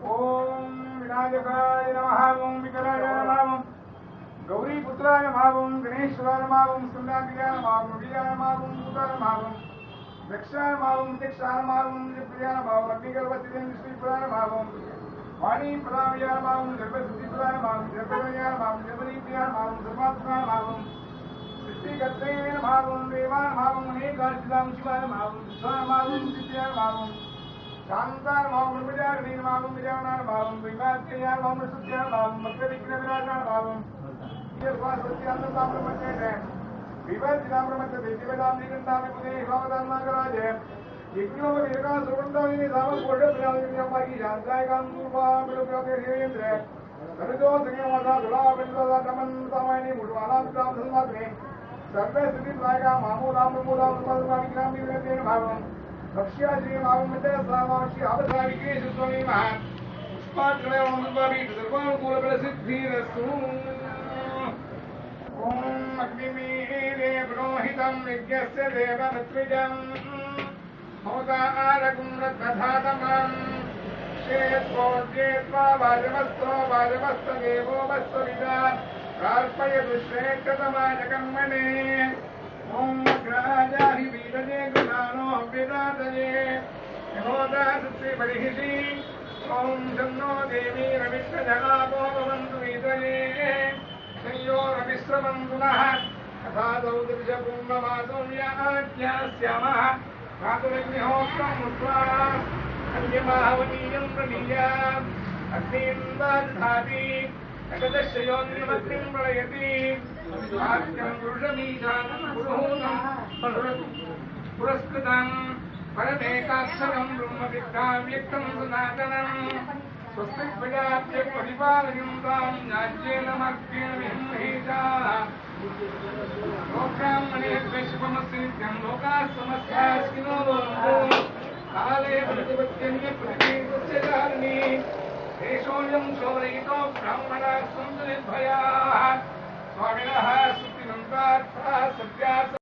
ओम विनायकाय नमः ओम विकलाय नमः गौरी पुत्राय नमः ओम गणेश्वराय नमः ओम सुंदराय नमः ओम विजयाय नमः ओम पुत्राय नमः ओम दक्षाय नमः ओम दक्षाय नमः ओम प्रियाय नमः ओम अग्निगर्भवती श्रीपुराय नमः ओम वाणी प्रदाय नमः ओम गर्भवतीपुराय नमः ओम जगदय नमः ओम जगदीप्रियाय नमः ओम धर्मात्माय नमः ओम सृष्टिकर्त्रे नमः ओम देवाय नमः ओम अनेकार्चितां शिवाय नमः ओम विश्वाय नमः ओम दिव्याय नमः ओम शांतार माम विजयार्णी माम विजयानार माम विमात्यार माम सुत्यार माम मक्कविघ्न विनाशार माम ये स्वास्थ्य अन्नदाम ब्रह्मचर्य विवादिनाम ब्रह्मचर्य दिव्यदाम निगंधाम पुने स्वागताम नागराज यज्ञो वेगा सुगंधाविनी साम कोटे प्रयादिनी अम्बाकी शांताय काम दूर्वा बिलुप्योगे हेन्द्र सरजो संगे माता दुला बिलुदा तमन सामायनी मुडवाला ग्राम संवादने सर्वे स्थिति प्रायगा मामूलाम ब्रह्मूलाम संवादना विग्राम विवेकेन भावम भक्ष्याश्री मावमते सामाक्षी अवसाविके सुस्वामी महा पुष्पाग्रह ओमद्वारी सर्वानुकूल प्रसिद्धिरस्तु ओम अग्निमीले पुरोहितं यज्ञस्य देवमत्विजं भवतारगुं रत्नधातमं श्रेयस्वोद्येत्वा वाजमस्तदेवो वस्वविदा कार्पयतु श्रेष्ठतमाजकर्मणे ओम ग्राजाहि वीरजे गुणानो वेदातये यहोदासुत्रे बलिहिषि ओम जन्नो देवी रविष्ठजनापो भवन्तु वीतये संयो रविश्रवन्तु नः तथादौ दृशपुण्यमासोऽन्याज्ञास्यामः मातुरग्निहोत्रम् मुक्त्वा अन्यमाहवनीयं प्रणीय अग्निन्दाधाति एकदशयोन्यमग्निं प्रलयति वाक्यं पुरुषमीशानं पुरुहूतं पुरस्कृतं परमेकाक्षरं ब्रह्मविद्याव्यक्तं सनातनं स्वस्ति प्रजाभ्य परिपालयन्तां राज्येन मग्नेन विहिंसीताः लोकामणेभ्यः शुभमस्तीत्यं लोकाः समस्ताः सुखिनो भवन्तु काले प्रतिपत्यन्य प्रतिपत्य धारिणी देशोऽयं शोभयितो ब्राह्मणाः सन्तु निर्भयाः स्वामिनः सुखिनन्तार्थाः सत्याः